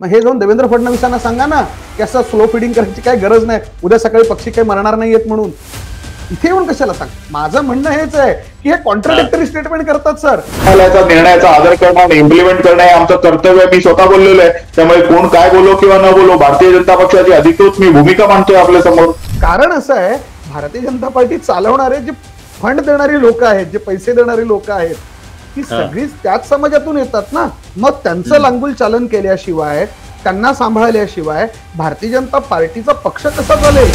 मग हे जाऊन देवेंद्र फडणवीसांना सांगा ना की असं स्लो फिडिंग करायची काही गरज नाही, उद्या सकाळी पक्षी काही मरणार नाहीयेत म्हणून. इथे येऊन कशाला सांग. माझं म्हणणं हेच आहे की हे कॉन्ट्राडिक्टरी स्टेटमेंट करतात सर. निर्णयाचा आदर करणं आणि इम्प्लिमेंट करणं हे आमचं कर्तव्य. मी स्वतः बोललेलो आहे. त्यामुळे कोण काय बोलो किंवा न बोलो, भारतीय जनता पक्षाची अधिकृत मी भूमिका मांडतोय आपल्या समोर. कारण असं आहे, भारतीय जनता पार्टी चालवणारे जे फंड देणारी लोक आहेत, जे पैसे देणारी लोक आहेत, ती सगळीच त्याच समाजातून येतात ना. मग त्यांचं लांगुल चालन केल्याशिवाय, त्यांना सांभाळल्याशिवाय भारतीय जनता पार्टीचा पक्ष कसा चालेल.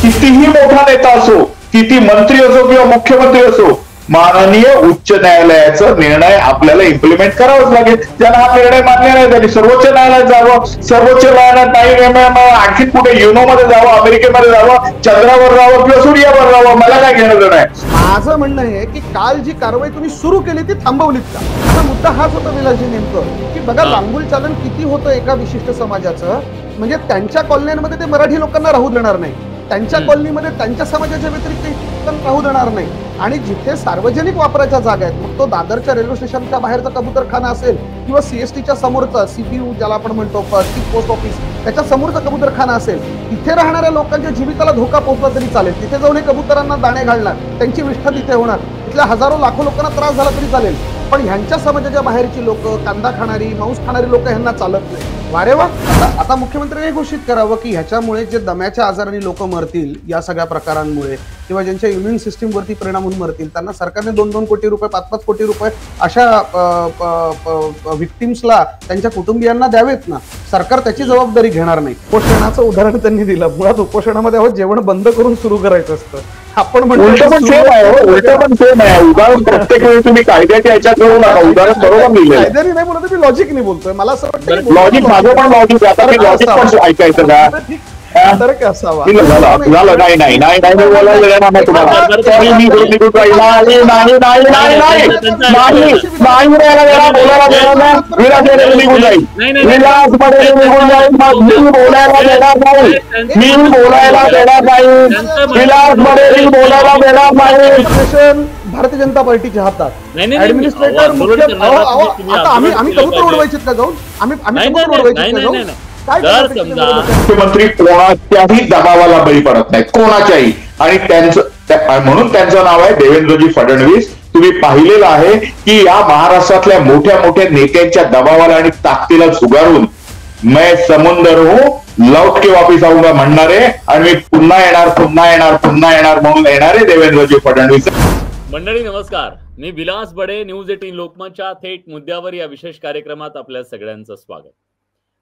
कितीही मोठा नेता असो, किती मंत्री असो किंवा मुख्यमंत्री असो, माननीय उच्च न्यायालयाचा निर्णय आपल्याला इम्प्लिमेंट करावाच लागेल. ज्यांना हा निर्णय मान्य नाही त्यांनी सर्वोच्च न्यायालयात जावं. सर्वोच्च न्यायालयात नाही आणखी कुठे युनो मध्ये जावं, अमेरिकेमध्ये जावं, चंद्रावर जावं किंवा सूर्यावर जावं, मला काय घेणं देणं आहे. माझं म्हणणं आहे की काल जी कारवाई तुम्ही सुरू केली ती थांबवलीत का. आता मुद्दा हाच होता विलासजी नेमकं, की बघा लांगुल चालन किती होतं एका विशिष्ट समाजाचं. म्हणजे त्यांच्या कॉलन्यांमध्ये ते मराठी लोकांना राहू देणार नाही, त्यांच्या कॉलनीमध्ये त्यांच्या समाजाच्या व्यतिरिक्त राहू देणार नाही. आणि जिथे सार्वजनिक वापराच्या जागा आहेत, मग तो दादरच्या रेल्वे स्टेशनच्या बाहेरचा कबूतरखाना असेल किंवा सीएसटीच्या समोरचा सीपीयू ज्याला आपण म्हणतो चीफ पोस्ट ऑफिस, त्याच्या समोरचा कबूतरखाना असेल, तिथे राहणाऱ्या लोकांच्या जीविताला धोका पोहोचला तरी चालेल. तिथे जाऊन हे कबुतरांना दाणे घालणार, त्यांची विष्ठा तिथे होणार, तिथल्या हजारो लाखो लोकांना त्रास झाला तरी चालेल. पण ह्यांच्या समाजाच्या बाहेरची लोक, कांदा खाणारी, मांस खाणारी लोक ह्यांना चालत नाही. वारे वा. आता मुख्यमंत्र्यांनी घोषित करावं की ह्याच्यामुळे जे दम्याच्या आजाराने लोक मरतील या सगळ्या प्रकारांमुळे, किंवा ज्यांच्या इम्युन सिस्टीमवरती परिणाम होऊन मरतील, त्यांना सरकारने 2-2 कोटी रुपये, 5-5 कोटी रुपये अशा विक्टिम्सला, त्यांच्या कुटुंबियांना द्यावेत ना. सरकार त्याची जबाबदारी घेणार नाही. उपोषणाचं उदाहरण त्यांनी दिलं. मुळात उपोषणामध्ये अहो जेवण बंद करून सुरू करायचं असतं. आपण म्हणतो उलट पण सेम आहे. उदाहरण प्रत्येक वेळी तुम्ही कायद्याच्या ह्याच्यात घेऊ नका. उदाहरण बरोबर लिहिलं. कायद्याने नाही बोलत, मी लॉजिकने बोलतोय. मला असं वाटतं लॉजिक माझं पण लॉजिक आता मी लॉजिक पण ऐकायचं का. झालं नाही नाही नाही नाही बोलायला नाही तुम्हाला. सॉरी मी निघून राहील. नाही नाही नाही नाही नाही नाही बोलायला देणार नाही. विलास निघून जाईल. विलास मध्ये निघून जाईल. मी बोलायला देणार नाही. मी बोलायला देणार नाही. विलास मध्ये बोलायला देणार नाही. भारतीय जनता पार्टीच्या हातात ऍडमिनिस्ट्रेटर आम्ही कबूतर उडवायचे का जाऊन. आम्ही कबूतर उडवायचे का जाऊन. मुख्यमंत्री कोणाच्याही दबावाला बळी पडत नाहीत, कोणाच्याही. आणि म्हणून त्यांचं नाव आहे देवेंद्रजी फडणवीस. तुम्ही पाहिलेलं आहे की या महाराष्ट्रातल्या मोठ्या मोठ्या नेत्यांच्या दबावाला आणि ताकदीला झुगारून मैं समुंदर हूं लौट के वापिस आऊंगा म्हणणारे, आणि मी पुन्हा येणार पुन्हा येणार पुन्हा येणार म्हणून येणारे देवेंद्रजी फडणवीस. मंडळी नमस्कार. मी विलास बडे. न्यूज 18 लोकमतच्या थेट मुद्द्यावर या विशेष कार्यक्रमात आपल्या सगळ्यांचं स्वागत.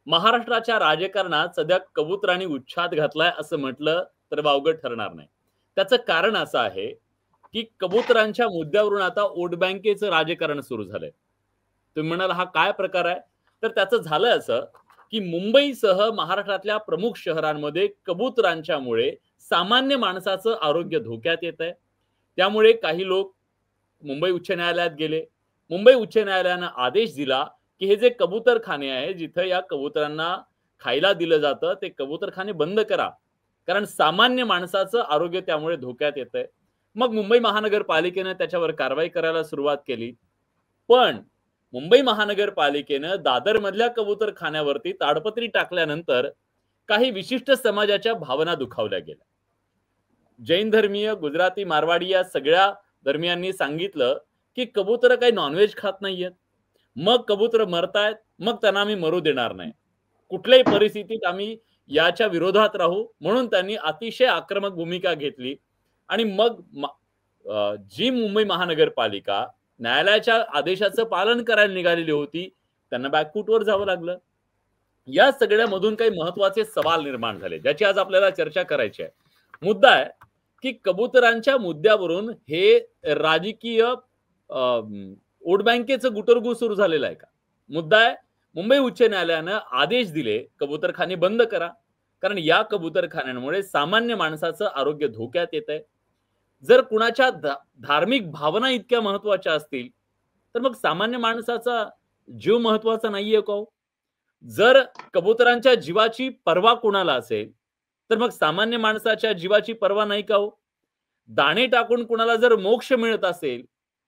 महाराष्ट्राच्या राजकारणात सध्या कबुतरांनी उच्छाद घातलाय असं म्हटलं तर वावगं ठरणार नाही. त्याचं कारण असं आहे की कबुतरांच्या मुद्द्यावरून आता वोट बँकेचं राजकारण सुरू झालंय. तुम्ही म्हणाल हा काय प्रकार आहे, तर त्याचं झालंय असं की मुंबईसह महाराष्ट्रातल्या प्रमुख शहरांमध्ये कबुतरांच्यामुळे सामान्य माणसाचं आरोग्य धोक्यात येत आहे. त्यामुळे काही लोक मुंबई उच्च न्यायालयात गेले. मुंबई उच्च न्यायालयानं आदेश दिला की हे जे कबूतरखाने आहे, जिथं या कबुतरांना खायला दिलं जातं, ते कबूतरखाने बंद करा, कारण सामान्य माणसाचं आरोग्य त्यामुळे धोक्यात येतंय. मग मुंबई महानगरपालिकेनं त्याच्यावर कारवाई करायला सुरुवात केली. पण मुंबई महानगरपालिकेनं दादर मधल्या कबूतरखान्यावरती ताडपत्री टाकल्यानंतर काही विशिष्ट समाजाच्या भावना दुखावल्या गेल्या. जैन धर्मीय, गुजराती, मारवाडी या सगळ्या धर्मियांनी सांगितलं की कबूतर काही नॉनव्हेज खात नाहीयेत, मग कबूतर मरतायत, मग त्यांना आम्ही मरू देणार नाही. कुठल्याही परिस्थितीत आम्ही याच्या विरोधात राहू, म्हणून त्यांनी अतिशय आक्रमक भूमिका घेतली. आणि मग जी मुंबई महानगरपालिका न्यायालयाच्या आदेशाचं पालन करायला निघालेली होती, त्यांना बॅकफूटवर जावं लागलं. या सगळ्यामधून काही महत्वाचे सवाल निर्माण झाले, ज्याची आज आपल्याला चर्चा करायची आहे. मुद्दा आहे की कबुतरांच्या मुद्द्यावरून हे राजकीय वोट बँकेचं गुटरगू सुरू झालेलं आहे का. मुद्दा आहे मुंबई उच्च न्यायालयानं आदेश दिले कबूतरखाने बंद करा, कारण या कबूतरखान्यांमुळे सामान्य माणसाचं आरोग्य धोक्यात येत आहे. जर कुणाच्या धार्मिक भावना इतक्या महत्वाच्या असतील तर मग सामान्य माणसाचा जीव महत्वाचा नाहीये का. जर कबुतरांच्या जीवाची पर्वा कुणाला असेल तर मग सामान्य माणसाच्या जीवाची पर्वा नाही का. दाणे टाकून कुणाला जर मोक्ष मिळत असेल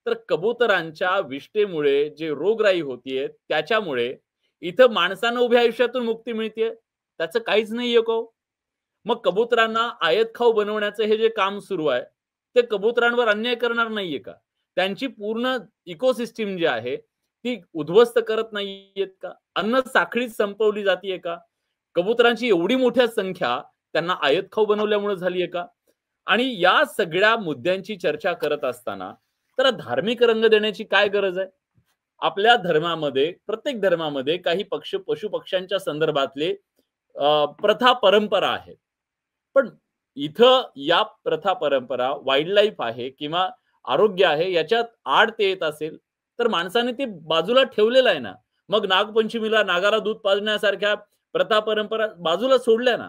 तर कबुतरांच्या विष्ठेमुळे जे रोगराई होतीये त्याच्यामुळे इथं माणसानं उभ्या आयुष्यातून मुक्ती मिळते, त्याचं काहीच नाहीये का? मग कबुतरांना आयत खाऊ बनवण्याचं हे जे काम सुरू आहे, ते कबुतरांवर अन्याय करणार नाहीये का? त्यांची पूर्ण इकोसिस्टीम जी आहे ती उद्ध्वस्त करत नाहीयेत का? अन्न साखळीच संपवली जातीये का? कबुतरांची एवढी मोठी संख्या त्यांना आयत खाऊ बनवल्यामुळे झालीये का? आणि या सगळ्या मुद्द्यांची चर्चा करत असताना तर धार्मिक रंग देण्याची काय गरज आहे? आपल्या धर्मामध्ये, प्रत्येक धर्मामध्ये काही पशु पक्ष्यांच्या संदर्भातले प्रथा परंपरा आहेत. पण इथं या प्रथा परंपरा, वाईल्ड लाईफ आहे किंवा आरोग्य आहे याच्यात आड ते येत असेल तर माणसाने ते बाजूला ठेवलेलं आहे ना. मग नागपंचमीला नागाला दूध पाजण्यासारख्या प्रथा परंपरा बाजूला सोडल्या ना.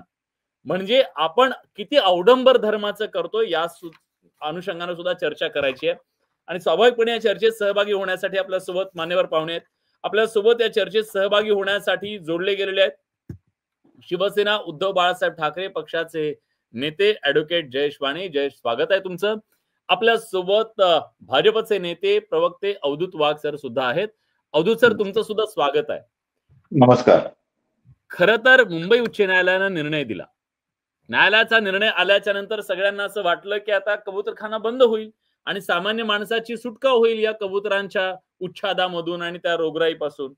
म्हणजे आपण किती अवडंबर धर्माचं करतोय या अनुषंगाने सुद्धा चर्चा करायची आहे. आणि स्वाभाविकपणे या चर्चेत सहभागी होण्यासाठी आपल्या सोबत मान्यवर पाहुणे आहेत. आपल्या सोबत या चर्चेत सहभागी होण्यासाठी जोडले गेलेले आहेत शिवसेना उद्धव बाळासाहेब ठाकरे पक्षाचे नेते ऍडव्होकेट जयेश वाणी. जयेश, स्वागत आहे तुमचं. आपल्या सोबत भाजपचे नेते प्रवक्ते अवधूत वाघ सर सुद्धा आहेत. अवधूत सर, तुमचं सुद्धा स्वागत आहे. नमस्कार. खरं तर मुंबई उच्च न्यायालयानं निर्णय दिला. न्यायालयाचा निर्णय आल्याच्या नंतर सगळ्यांना असं वाटलं की आता कबूतरखाना बंद होईल आणि सामान्य माणसाची सुटका होईल या कबुतरांच्या उच्छादामधून आणि त्या रोगराईपासून.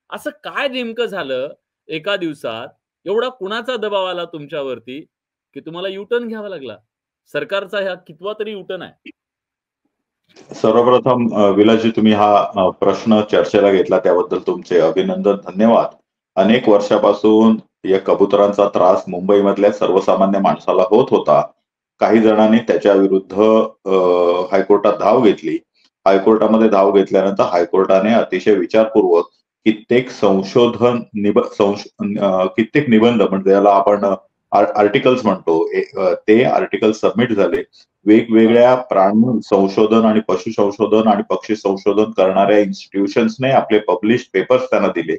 असं काय नेमकं झालं एका दिवसात? एवढा कुणाचा दबाव आला तुमच्यावरती की तुम्हाला युटर्न घ्यावा लागला? सरकारचा हा कितवा तरी युटर्न आहे? सर्वप्रथम विलासजी, तुम्ही हा प्रश्न चर्चेला घेतला त्याबद्दल तुमचे अभिनंदन, धन्यवाद. अनेक वर्षापासून या कबुतरांचा त्रास मुंबईमधल्या सर्वसामान्य माणसाला होत होता. काही जणांनी त्याच्या विरुद्ध हायकोर्टात धाव घेतली. हायकोर्टामध्ये धाव घेतल्यानंतर हायकोर्टाने अतिशय विचारपूर्वक कित्येक कित्येक निबंध म्हणजे याला आपण आर्टिकल्स म्हणतो, ते आर्टिकल सबमिट झाले. वेगवेगळ्या प्राणी संशोधन आणि पशु संशोधन आणि पक्षी संशोधन करणाऱ्या इन्स्टिट्यूशन्सने आपले पब्लिश पेपर्स त्यांना दिले.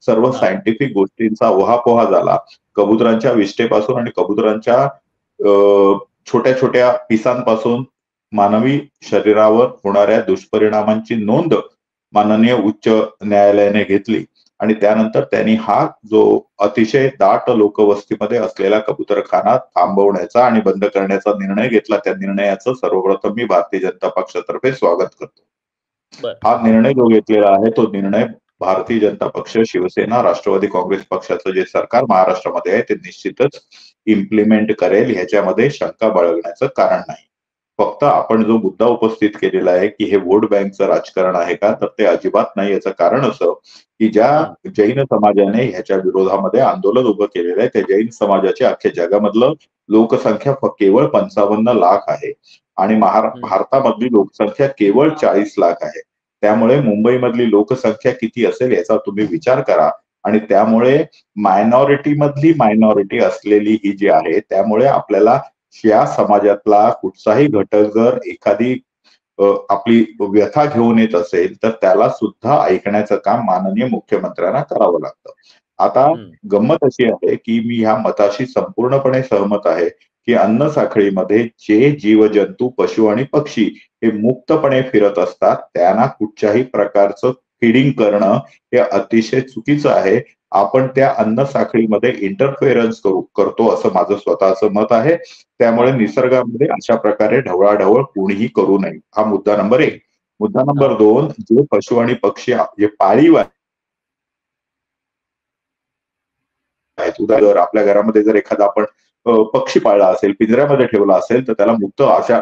सर्व सायंटिफिक गोष्टींचा उहापोहा झाला. कबुतरांच्या विष्ठेपासून आणि कबुतरांच्या छोट्या छोट्या पिसांपासून मानवी शरीरावर होणाऱ्या दुष्परिणामांची नोंद माननीय उच्च न्यायालयाने घेतली आणि त्यानंतर त्यांनी हा जो अतिशय दाट लोकवस्तीमध्ये असलेला कबुतरखाना थांबवण्याचा आणि बंद करण्याचा निर्णय घेतला. त्या निर्णयाचं सर्वप्रथम मी भारतीय जनता पक्षातर्फे स्वागत करतो. हा निर्णय जो घेतलेला आहे तो निर्णय भारतीय जनता पक्ष, शिवसेना, राष्ट्रवादी काँग्रेस पक्षाचं जे सरकार महाराष्ट्रामध्ये आहे ते निश्चितच इम्प्लिमेंट करेल, ह्याच्यामध्ये शंका बाळगण्याचं कारण नाही. फक्त आपण जो मुद्दा उपस्थित केलेला आहे की हे वोट बँकचं राजकारण आहे का, तर ते अजिबात नाही. याचं कारण असं की ज्या जैन समाजाने ह्याच्या विरोधामध्ये आंदोलन उभं केलेलं आहे त्या जैन समाजाचे अख्ख्या जगामधलं लोकसंख्या केवळ 55 लाख आहे आणि भारतामधली लोकसंख्या केवळ 40 लाख आहे. त्यामुळे मुंबईमधली लोकसंख्या किती असेल याचा तुम्ही विचार करा. आणि त्यामुळे मायनॉरिटी मधली मायनॉरिटी असलेली ही जी आहे, त्यामुळे आपल्याला या समाजातला कुठचाही घटक जर एखादी आपली व्यथा घेऊन येत असेल तर त्याला सुद्धा ऐकण्याचं काम माननीय मुख्यमंत्र्यांना करावं लागतं. आता गंमत अशी आहे की मी ह्या मताशी संपूर्णपणे सहमत आहे की अन्न साखळीमध्ये जे जीवजंतू, पशु आणि पक्षी हे मुक्तपणे फिरत असतात त्यांना कुठच्याही प्रकारचं फीडिंग करणं हे अतिशय चुकीचं आहे. आपण त्या अन्न साखळीमध्ये इंटरफेरन्स करतो असं माझं स्वतःचं मत आहे. त्यामुळे निसर्गामध्ये अशा प्रकारे ढवळाढवळ कोणीही करू नये. हा मुद्दा नंबर 1. मुद्दा नंबर 2, जे पशु आणि पक्षी जे पाळीव आहेत, जर आपल्या घरामध्ये जर एखादा आपण पक्षी पाळला असेल, पिंजऱ्यामध्ये ठेवला असेल तर त्याला मुक्त अशा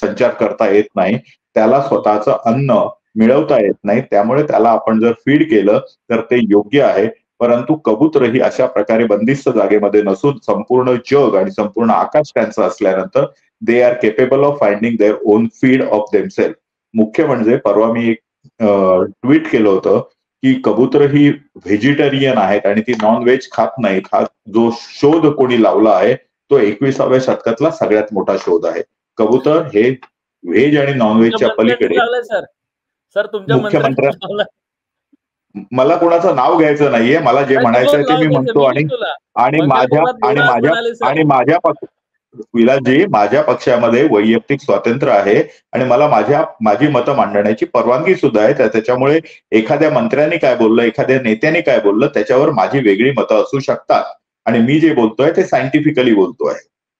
संचार करता येत नाही, त्याला स्वतःचं अन्न मिळवता येत नाही. त्यामुळे त्याला आपण जर फीड केलं तर ते योग्य आहे. परंतु कबूतर ही अशा प्रकारे बंदिस्त जागेमध्ये नसून संपूर्ण जग आणि संपूर्ण आकाश त्यांचं असल्यानंतर they are capable of finding their own feed of themselves. मुख्य म्हणजे परवा मी एक ट्विट केलं होतं की कबूतर ही व्हेजिटेरियन आहेत आणि ती नॉन व्हेज खात नाहीत. हा जो शोध कोणी लावला आहे तो 21व्या शतकातला सगळ्यात मोठा शोध आहे. कबूतर हे व्हेज आणि नॉन व्हेजच्या पलीकडे. मुख्यमंत्र्या मला कोणाचं नाव घ्यायचं नाहीये, मला जे म्हणायचंय ते मी म्हणतो आणि विलासजी, माझ्या पक्षामध्ये वैयक्तिक स्वातंत्र्य आहे आणि मला माझी मतं मांडण्याची परवानगी सुद्धा आहे. त्याच्यामुळे एखाद्या मंत्र्यांनी काय बोललं, एखाद्या नेत्याने काय बोललं, त्याच्यावर माझी वेगळी मतं असू शकतात आणि मी जे बोलतोय ते सायंटिफिकली बोलतोय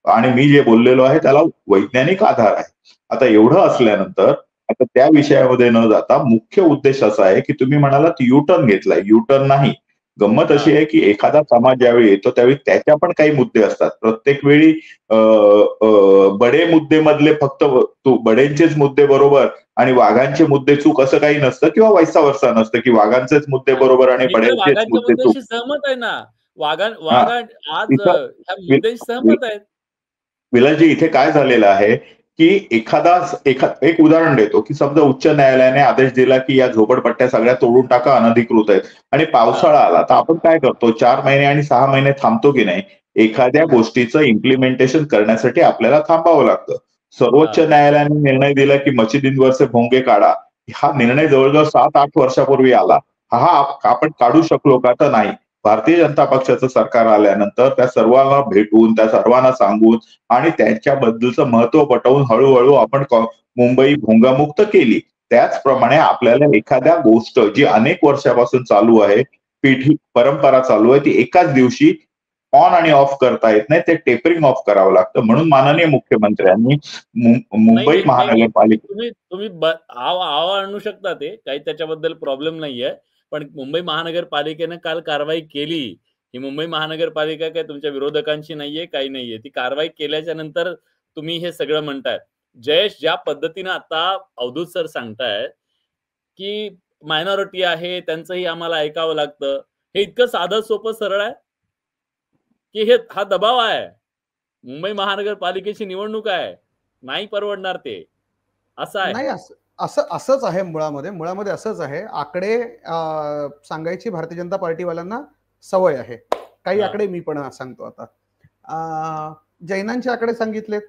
आणि मी जे बोललेलो आहे त्याला वैज्ञानिक आधार आहे. आता एवढं असल्यानंतर आता त्या विषयामध्ये न जाता मुख्य उद्देश असा आहे की तुम्ही म्हणालात युटर्न घेतलाय. युटर्न नाही. गंमत अशी आहे की एखादा समाज ज्यावेळी येतो त्यावेळी त्याच्या पण काही मुद्दे असतात. प्रत्येक वेळी बडे मुद्दे मधले फक्त बडेंचेच मुद्दे बरोबर आणि वाघांचे मुद्दे चूक असं काही नसतं किंवा वैसा वर्षा नसतं की वाघांचेच मुद्दे बरोबर आणि बडेंचेच वाघांच्या मुद्दे चूक. मुद्द्याशी सहमत आहे ना. वाघ हा आज इथं ह्या मुद्द्याशी सहमत आहेत. विलासजी, इथे काय झालेलं आहे की एक उदाहरण देतो की समजा उच्च न्यायालयाने आदेश दिला की या झोपडपट्ट्या सगळ्या तोडून टाका, अनधिकृत आहेत आणि पावसाळा आला तर आपण काय करतो, 4 महिने आणि 6 महिने थांबतो की नाही. एखाद्या गोष्टीचं इम्प्लिमेंटेशन करण्यासाठी आपल्याला थांबावं लागतं. सर्वोच्च न्यायालयाने निर्णय दिला की मशिदींवरचे भोंगे काढा. हा निर्णय जवळजवळ 7-8 वर्षापूर्वी आला. हा आपण काढू शकलो का? तर नाही. भारतीय जनता पक्षाचं सरकार आल्यानंतर त्या सर्वांना भेटून, त्या सर्वांना सांगून आणि त्यांच्याबद्दलचं महत्व पटवून हळूहळू आपण मुंबई भोंगामुक्त केली. त्याचप्रमाणे आपल्याला एखाद्या गोष्ट जी अनेक वर्षापासून चालू आहे, पिढी परंपरा चालू आहे, ती एकाच दिवशी ऑन आणि ऑफ करता येत नाही. ते टेपरिंग ऑफ करावं लागतं. म्हणून माननीय मुख्यमंत्र्यांनी मुंबई महानगरपालिका तुम्ही आव आणू शकता, ते काही त्याच्याबद्दल प्रॉब्लेम नाहीये. पण मुंबई महानगरपालिकेनं काल कारवाई केली. ही मुंबई महानगरपालिका काय तुमच्या विरोधकांची नाहीये, काही नाहीये. ती कारवाई केल्याच्या नंतर तुम्ही हे सगळं म्हणताय. जयेश, ज्या पद्धतीनं आता अवधूत सर सांगतायत की मायनॉरिटी आहे, त्यांचंही आम्हाला ऐकावं लागतं, हे इतकं साधं सोपं सरळ आहे की हा दबाव आहे. मुंबई महानगरपालिकेची निवडणूक आहे, नाही परवडणार ते, असं आहे. नाही, असंच आहे. मुळामध्ये असंच आहे. आकडे सांगायची भारतीय जनता पार्टीवाल्यांना सवय आहे. काही आकडे मी पण सांगतो. आता जैनांचे आकडे सांगितलेत.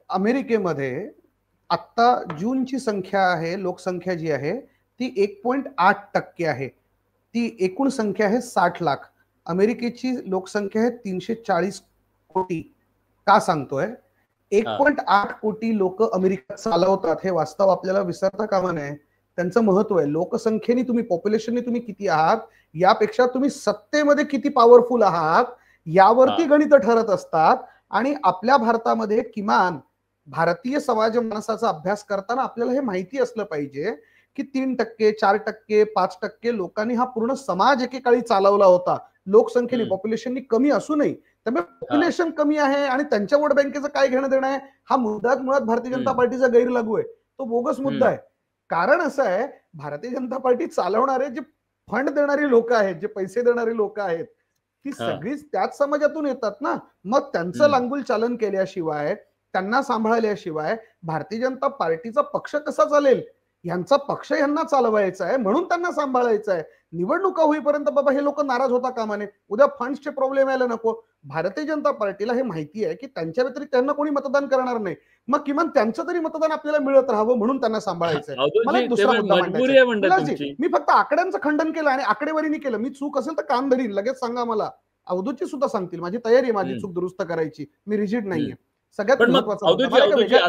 अमेरिकेमध्ये आता जूनची संख्या आहे, लोकसंख्या जी आहे ती 1.8% आहे. ती एकूण संख्या आहे 60 लाख. अमेरिकेची लोकसंख्या आहे 340 कोटी. का सांगतोय? 1.8 कोटी लोक अमेरिका चालवतात. हे वास्तव आपल्याला विसरता कामा नये. त्यांचं महत्व आहे. लोकसंख्येने तुम्ही, पॉप्युलेशनने तुम्ही किती आहात, यापेक्षा तुम्ही सत्तेमध्ये किती पॉवरफुल आहात यावरती गणित ठरत असतात. आणि आपल्या भारतामध्ये किमान भारतीय समाज मानसाचा अभ्यास करताना आपल्याला हे माहिती असलं पाहिजे की 3%, 4%, 5% लोकांनी हा पूर्ण समाज एकेकाळी चालवला होता. लोकसंख्येने, पॉप्युलेशननी कमी असूनही. त्यामुळे पॉप्युलेशन कमी आहे आणि त्यांच्या वोट बँकेचं काय घेणं देणं आहे, हा मुद्दाच मुळात भारतीय जनता पार्टीचा गैरलागू आहे. तो बोगस मुद्दा आहे. कारण असं आहे, भारतीय जनता पार्टी चालवणारे जे फंड देणारी लोक आहेत, जे पैसे देणारी लोक आहेत, ती सगळीच त्याच समाजातून येतात ना. मग त्यांचं लांगुल चालन केल्याशिवाय, त्यांना सांभाळल्याशिवाय भारतीय जनता पार्टीचा पक्ष कसा चालेल? यांचा पक्ष यांना चालवायचा आहे, म्हणून त्यांना सांभाळायचं आहे. निवडणुका होईपर्यंत बाबा हे लोक नाराज होता कामा नये. उद्या फंड्सचे प्रॉब्लेम यायला नको. भारतीय जनता पार्टीला हे माहिती आहे की त्यांच्या व्यतिरिक्त त्यांना कोणी मतदान करणार नाही. मग किमान त्यांचं तरी मतदान आपल्याला मिळत राहावं, म्हणून त्यांना सांभाळायचं आहे. मला एक दुसरा मुद्दा मांडायचा. मी फक्त आकड्यांचं खंडन केलं आणि आकडेवारीने केलं. मी चूक असेल तर कान धरीन, लगेच सांगा मला. अवधूतची सुद्धा सांगतील. माझी तयारी आहे माझी चूक दुरुस्त करायची. मी रिजिड नाहीये. सगळ्यात महत्त्वाचं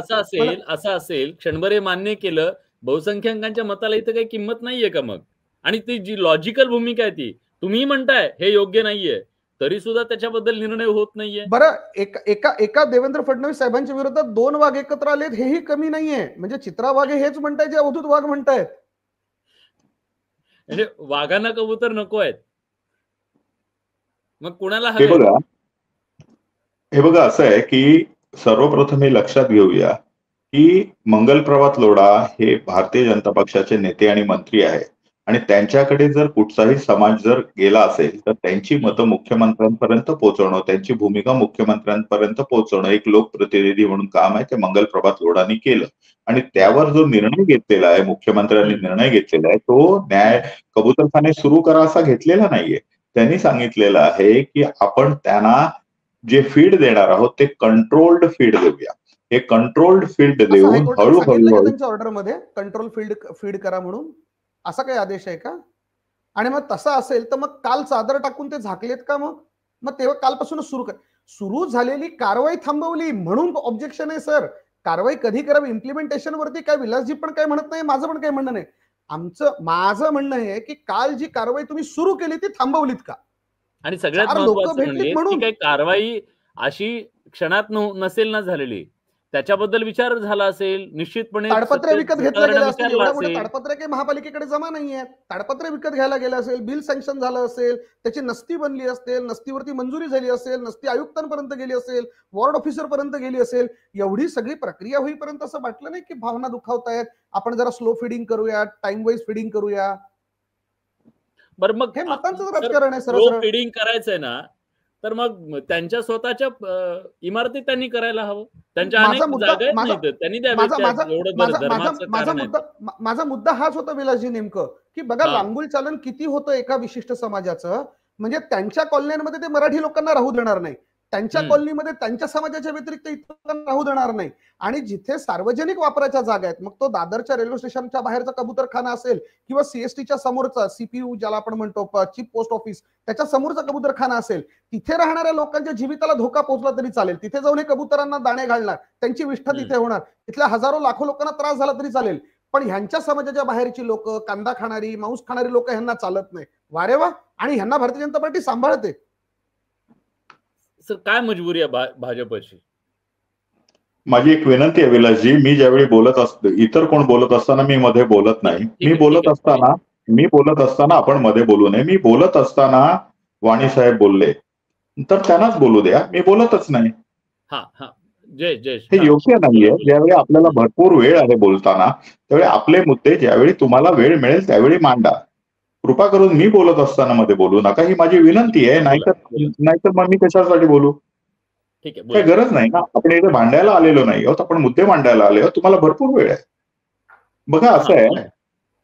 असं असेल क्षणभर मान्य केलं, बहुसंख्याकांच्या मताला इथं काही किंमत नाहीये का मग? आणि ती जी लॉजिकल भूमिका आहे ती तुम्ही म्हणताय हे योग्य नाहीये, तरी सुद्धा त्याच्याबद्दल निर्णय होत नाहीये. बरं, एका देवेंद्र फडणवीस साहेबांच्या विरोधात 2 वाघ एकत्र आलेत, हेही कमी नाहीये. म्हणजे चित्रा वाघे हेच म्हणताय जे अवधूत वाघ म्हणतायत. म्हणजे वाघांना कबूतर नको आहेत, मग कुणाला हे बघा असं आहे की सर्वप्रथम हे लक्षात घेऊया की मंगल प्रभात लोढा हे भारतीय जनता पक्षाचे नेते आणि मंत्री आहेत आणि त्यांच्याकडे जर कुठचाही समाज जर गेला असेल तर त्यांची मतं मुख्यमंत्र्यांपर्यंत पोहोचवणं, त्यांची भूमिका मुख्यमंत्र्यांपर्यंत पोहोचवणं एक लोकप्रतिनिधी म्हणून काम आहे. ते मंगल प्रभात लोढांनी केलं आणि त्यावर जो निर्णय घेतलेला आहे, मुख्यमंत्र्यांनी निर्णय घेतलेला आहे, तो न्याय कबूतरखाने सुरू करा असा घेतलेला नाहीये. त्यांनी सांगितलेलं आहे की आपण त्यांना जे फीड देणार आहोत ते कंट्रोल्ड फीड देऊया. हे कंट्रोल्ड फीड देऊन हळूहळू त्यांच्या ऑर्डरमध्ये कंट्रोल फीड करा म्हणून असा काही आदेश आहे का? आणि मग तसा असेल तर मग काल चादर टाकून ते झाकलेत का? मग तेव्हा कालपासूनच सुरू कर. सुरू झालेली कारवाई थांबवली म्हणून ऑब्जेक्शन आहे सर. कारवाई कधी करावी इम्प्लिमेंटेशन वरती काय विलासजी पण काय म्हणत नाही, माझं पण काय म्हणणं नाही. माझं म्हणणं आहे की काल जी कारवाई तुम्ही सुरू केली ती थांबवलीत का? आणि सगळ्यात चार लोक महत्वाचं भेटलीत म्हणजे म्हणून ती काही कारवाई अशी क्षणात नसेल ना झालेली, त्याच्याबद्दल विचार झाला असेल निश्चितपणे. ताडपत्रे विकत घेतल्या गेल्या असतील. विचारला एवढ्या मोठ्या असेल. ताडपत्रे काही महापालिकेकडे जमा नाहीये. ताडपत्रे विकत घ्यायला गेलं असेल, बिल सँक्शन झालं असेल, त्याची नस्ती बनली असेल, नस्तीवरती मंजुरी झाली असेल, नस्ती आयुक्तांपर्यंत गेली असेल, वॉर्ड ऑफिसर पर्यंत गेली असेल. एवढी सगळी प्रक्रिया होईपर्यंत असं वाटलं नाही की भावना दुखावतायत, आपण जरा स्लो फिडिंग करूया, टाइम वाईज फिडिंग करूया. बरं मग हे मतांचं राजकारण आहे स्लो सरळ. फिडिंग करायचंय ना, तर मग त्यांच्या स्वतःच्या इमारतीत त्यांनी करायला हवं. त्यांच्या अनेक जागा आहेत नाही, त्यांनी द्यावे. माझा मुद्दा हाच होता विलासजी नेमकं, की बघा लांगुल चालन किती होतं एका विशिष्ट समाजाचं. म्हणजे त्यांच्या कॉलनीमध्ये ते मराठी लोकांना राहू देणार नाही, त्यांच्या कॉलनीमध्ये त्यांच्या समाजाच्या व्यतिरिक्त इतर लोकांना राहू देणार नाही. आणि जिथे सार्वजनिक वापराच्या जागा आहेत, मग तो दादरच्या रेल्वे स्टेशनच्या बाहेरचा कबूतरखाना असेल किंवा सीएसटीच्या समोरचा सीपीयू ज्याला आपण म्हणतो चीफ पोस्ट ऑफिस त्याच्या समोरचा कबूतरखाना असेल, तिथे राहणाऱ्या लोकांच्या जीविताला धोका पोहोचला तरी चालेल. तिथे जाऊन हे कबुतरांना दाणे घालणार, त्यांची विष्ठा तिथे होणार, तिथल्या हजारो लाखो लोकांना त्रास झाला तरी चालेल. पण ह्यांच्या समाजाच्या बाहेरची लोक, कांदा खाणारी, मांस खाणारी लोक ह्यांना चालत नाही. वारे वा. आणि ह्यांना भारतीय जनता पार्टी सांभाळते. सर काय मजबुरी आहे भाजपची? माझी एक विनंती आहे विलासजी, मी ज्यावेळी बोलत असतो, इतर कोण बोलत असताना मी मध्ये बोलत नाही. मी बोलत असताना आपण मध्ये बोलू नये. मी बोलत असताना वाणी साहेब बोलले तर त्यांनाच बोलू द्या, मी बोलतच नाही. हे योग्य नाहीये. ज्यावेळी आपल्याला भरपूर वेळ आहे बोलताना, त्यावेळी आपले मुद्दे ज्यावेळी तुम्हाला वेळ मिळेल त्यावेळी मांडा. कृपा करून मी बोलत असताना मध्ये बोलू नका, ही माझी विनंती आहे. नाहीतर मग मी कशासाठी बोलू? काही गरज नाही ना. आपण इथे भांडायला आलेलो नाही आहोत, आपण मुद्दे मांडायला आले आहोत. तुम्हाला भरपूर वेळ आहे. बघा असं आहे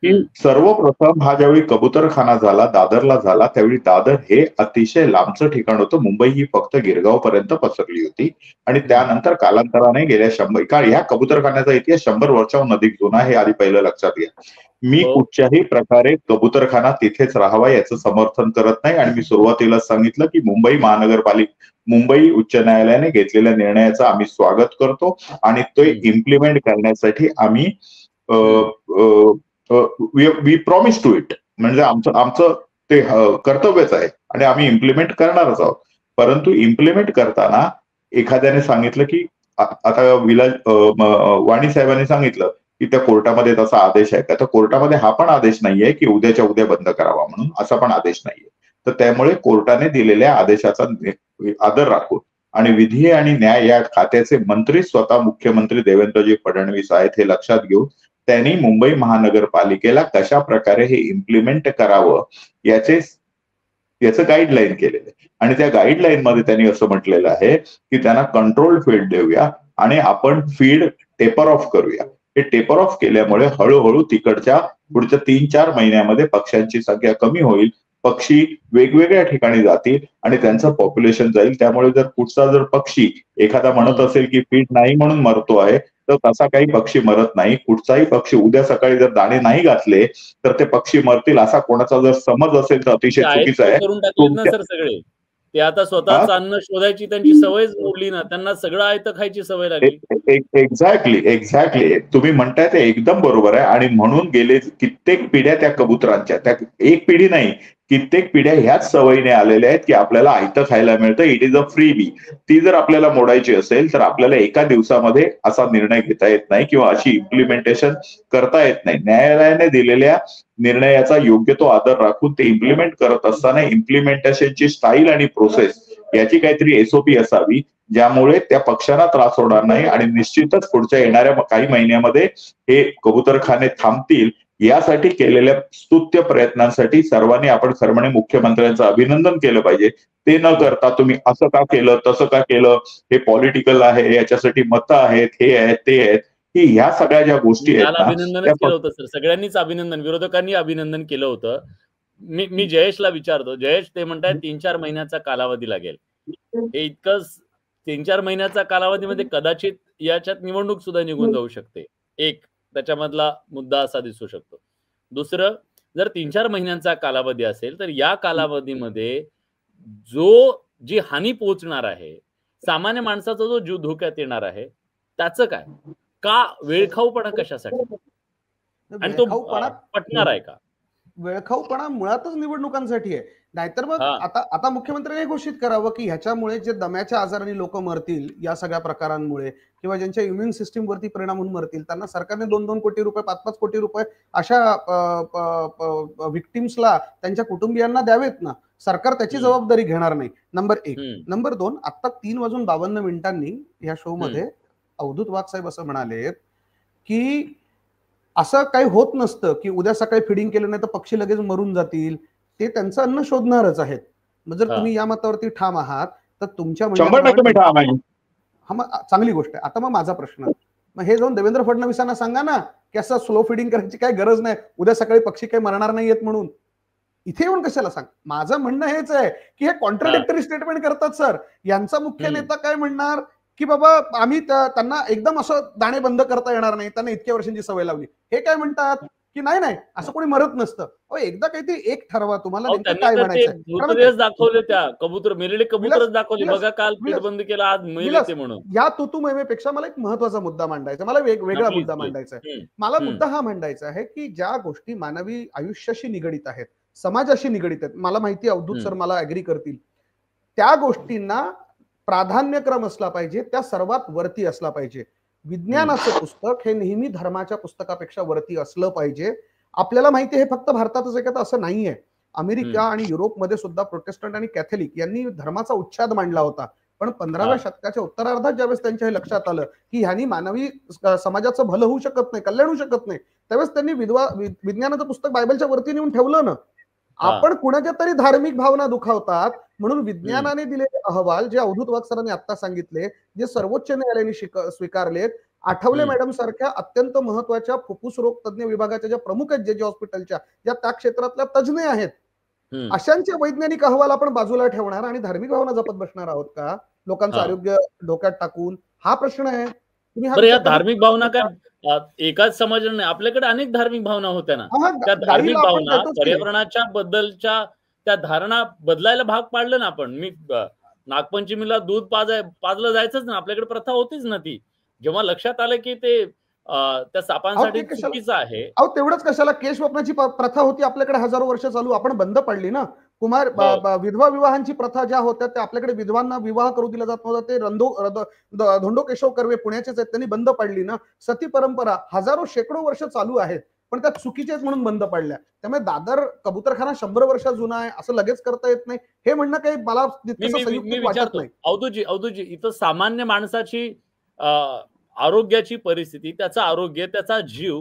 की सर्वप्रथम हा ज्यावेळी कबुतरखाना झाला, दादरला झाला, त्यावेळी दादर हे अतिशय लांबचं ठिकाण होतं. मुंबई ही फक्त गिरगाव पर्यंत पसरली होती. आणि त्यानंतर कालांतराने गेल्या 100 काळ ह्या कबुतरखान्याचा इतिहास 100 वर्षाहून अधिक जुना, हे आधी पहिलं लक्षात घ्या. मी कुठच्याही प्रकारे कबुतरखाना तिथेच राहावा याचं समर्थन करत नाही. आणि मी सुरुवातीलाच सांगितलं की मुंबई उच्च न्यायालयाने घेतलेल्या निर्णयाचं आम्ही स्वागत करतो आणि ते इम्प्लिमेंट करण्यासाठी आम्ही वी प्रॉमिस टू इट. म्हणजे आमचं ते कर्तव्यच आहे आणि आम्ही इम्प्लिमेंट करणारच आहोत. परंतु इम्प्लिमेंट करताना एखाद्याने सांगितलं की आता वाणी साहेबांनी सांगितलं की त्या कोर्टामध्ये तसा आदेश आहे का, तर कोर्टामध्ये हा पण आदेश नाहीये की उद्याच्या उद्या बंद करावा म्हणून, असा पण आदेश नाहीये. तर त्यामुळे कोर्टाने दिलेल्या आदेशाचा आदर राखून आणि विधी आणि न्याय या खात्याचे मंत्री स्वतः मुख्यमंत्री देवेंद्रजी फडणवीस आहेत, हे लक्षात घेऊन त्यांनी मुंबई महानगरपालिकेला कशा प्रकारे हे इम्प्लिमेंट करावं याचं गाईडलाईन केलेलं आहे. आणि त्या गाईडलाईन मध्ये त्यांनी असं म्हटलेलं आहे की त्यांना कंट्रोल फीड देऊया आणि आपण फीड टेपर ऑफ करूया. हे टेपर ऑफ केल्यामुळे हळूहळू तिकडच्या पुढच्या 3-4 महिन्यामध्ये पक्ष्यांची संख्या कमी होईल, पक्षी वेगवेगळ्या ठिकाणी जातील आणि त्यांचं पॉप्युलेशन जाईल. त्यामुळे जर कुठचा जर पक्षी एखादा म्हणत असेल की फीड नाही म्हणून मरतो आहे, तर तसा काही पक्षी मरत नाही. कुठचाही पक्षी उद्या सकाळी जर दाणे नाही घातले तर ते पक्षी मरतील, असा कोणाचा जर समज असेल तर अतिशय चुकीचा आहे. ते आता स्वतःच अन्न शोधायची त्यांची सवयच मोडली ना, त्यांना सगळं आयतं खायची सवय लागली. एक्झॅक्टली तुम्ही म्हणताय ते एकदम बरोबर आहे. आणि म्हणून गेले कित्येक पिढ्या त्या कबुतरांच्या, त्या एक पिढी नाही कित्येक पिढ्या ह्याच सवयीने आलेल्या आहेत की आपल्याला आयतं खायला मिळतं, इट इज अ फ्री बी. ती जर आपल्याला मोडायची असेल तर आपल्याला एका दिवसामध्ये असा निर्णय घेता येत नाही किंवा अशी इम्प्लिमेंटेशन करता येत नाही. न्यायालयाने दिलेल्या निर्णयाचा योग्य तो आदर राखून ते इम्प्लिमेंट करत असताना इम्प्लिमेंटेशनची स्टाईल आणि प्रोसेस याची काहीतरी एसओपी असावी, ज्यामुळे त्या पक्षांना त्रास होणार नाही. आणि निश्चितच पुढच्या येणाऱ्या काही महिन्यामध्ये हे कबुतरखाने थांबतील. यासाठी केलेल्या स्तुत्य प्रयत्नांसाठी सर्वांनी आपण खरं म्हणजे मुख्यमंत्र्यांचं अभिनंदन केलं पाहिजे. ते न करता तुम्ही असं का केलं, तसं का केलं, हे पॉलिटिकल आहे, याच्यासाठी मतं आहेत, हे आहेत, ते आहेत, की ह्या सगळ्या ज्या गोष्टी आहेत ना, अभिनंदन केलं होतं सर, सगळ्यांनीच अभिनंदन, विरोधकांनी अभिनंदन केलं होतं. मी जयेशला विचारतो, जयेश ते म्हणतात 3-4 महिन्याचा कालावधी लागेल. हे इतकंच 3-4 महिन्याचा कालावधीमध्ये कदाचित याच्यात निवडणूक सुद्धा निघून जाऊ शकते. एक त्याच्यामधला मुद्दा असा दिसू शकतो. दुसरं, जर 3-4 महिन्यांचा कालावधी असेल तर या कालावधीमध्ये जी हानी पोहोचणार आहे सामान्य माणसाचा जो जीव धोक्यात येणार आहे त्याचं काय? का वेळखाऊपणा कशासाठी? आणि तो पटणार आहे का? वेळखाऊपणा मुळातच निवडणुकांसाठी आहे. नाहीतर मग आता मुख्यमंत्र्यांनी घोषित करावं की ह्याच्यामुळे जे दम्याच्या आजाराने लोक मरतील या सगळ्या प्रकारांमुळे किंवा ज्यांच्या इम्युन सिस्टीम वरती परिणाम होऊन मरतील त्यांना सरकारने 2-2 कोटी रुपये 5-5 कोटी रुपये अशा विक्टिम्सला त्यांच्या कुटुंबियांना द्यावेत ना. सरकार त्याची जबाबदारी घेणार नाही. नंबर 1. नंबर 2, आता 3:52 या शो मध्ये अवधूत वाघ साहेब असं म्हणालेत की असं काही होत नसतं की उद्या सकाळी फिडिंग केलं नाही तर पक्षी लगेच मरून जातील. ते त्यांचं अन्न शोधणारच आहेत. मग जर तुम्ही या मतावरती ठाम आहात तर तुमच्या चांगली गोष्ट आहे. आता मग माझा प्रश्न, मग हे जाऊन देवेंद्र फडणवीसांना सांगा ना की असं स्लो फिडिंग करायची काय गरज नाही, उद्या सकाळी पक्षी काही मरणार नाहीयेत म्हणून. इथे येऊन कशाला सांग. माझं म्हणणं हेच आहे की हे कॉन्ट्राडिक्टरी स्टेटमेंट करतात सर. यांचा मुख्य नेता काय म्हणणार की बाबा आम्ही त्यांना एकदम असं दाणे बंद करता येणार नाही, त्यांना इतक्या वर्षांची सवय लावली. हे काय म्हणतात की नाही असं कोणी मरत नसतं. एकदा काहीतरी एक ठरवा तुम्हाला काय म्हणायचं. दाखवले त्या कबूतर मेलेले कबूतरच दाखवले बघा, काल बंद केला आज मेले ते म्हणून. या तुतुमयमेपेक्षा मला एक महत्वाचा मुद्दा मांडायचा, मला वेगळा मुद्दा मांडायचा आहे. मला मुद्दा हा मांडायचा आहे की ज्या गोष्टी मानवी आयुष्याशी निगडीत आहेत, समाजाशी निगडीत आहेत, मला माहिती अवधूत सर मला अग्री करतील, त्या गोष्टींना प्राधान्यक्रम असला पाहिजे, त्या सर्वात वरती असला पाहिजे. विज्ञानाचं पुस्तक हे नेहमी धर्माच्या पुस्तकापेक्षा वरती असलं पाहिजे. आपल्याला माहिती आहे हे फक्त भारतातच आहे का, असं नाहीये. अमेरिका आणि युरोपमध्ये सुद्धा प्रोटेस्टंट आणि कॅथलिक यांनी धर्माचा उच्छाद मांडला होता. पण 15व्या शतकाच्या उत्तरार्धात ज्यावेळेस त्यांच्या हे लक्षात आलं की ह्यानी मानवी समाजाचं भलं होऊ शकत नाही, कल्याण होऊ शकत नाही, त्यावेळेस त्यांनी विज्ञानाचं पुस्तक बायबलच्या वरती नेऊन ठेवलं ना. आपण कुणाच्या तरी धार्मिक भावना दुखावतात म्हणून विज्ञानाने दिलेले अहवाल जे अवधूत वाघ सरांनी आता सांगितले, जे सर्वोच्च न्यायालयाने स्वीकारलेत, आठवले मॅडम सारख्या अत्यंत महत्वाच्या फुफ्फुस रोग तज्ञ विभागाच्या ज्या प्रमुख आहेत, जे हॉस्पिटलच्या ज्या त्या क्षेत्रातल्या तज्ञ आहेत, अशांचे वैज्ञानिक अहवाल आपण बाजूला ठेवणार आणि धार्मिक भावना जपत बसणार आहोत का, लोकांचं आरोग्य डोक्यात टाकून? हा प्रश्न आहे. तुम्ही धार्मिक भावना काय एकाच समाजाने नाही, आपल्याकडे अनेक धार्मिक भावना होत्या ना. त्या धार्मिक भावना पर्यावरणाच्या बद्दलच्या त्या धारणा बदलायला भाग पाडलं ना आपण. मी नागपंचमीला दूध पाजलं जायचंच ना, आपल्याकडे प्रथा होतीच ना ती. जेव्हा लक्षात आलं की ते त्या सापांसाठी चुकीचं आहे. तेवढंच कशाला केश वपनाची प्रथा होती आपल्याकडे हजारो वर्ष चालू, आपण बंद पाडली ना. कुमार विधवा विवाहांची प्रथा ज्या होत्या त्या आपल्याकडे विधवांना विवाह करू दिला जात नव्हता, ते धोंडो केशव कर्वे पुण्याचेच आहेत, त्यांनी बंद पाडली ना. सती परंपरा हजारो शेकडो वर्ष चालू आहेत पण त्या चुकीच्या आहेत म्हणून बंद पडल्या. त्यामुळे दादर कबूतरखाना 100 वर्ष जुना आहे असं लगेच करता येत नाही. हे म्हणणं काही मला वाटत नाही. अवधूतजी इथं सामान्य माणसाची आरोग्याची परिस्थिती, त्याचं आरोग्य, त्याचा जीव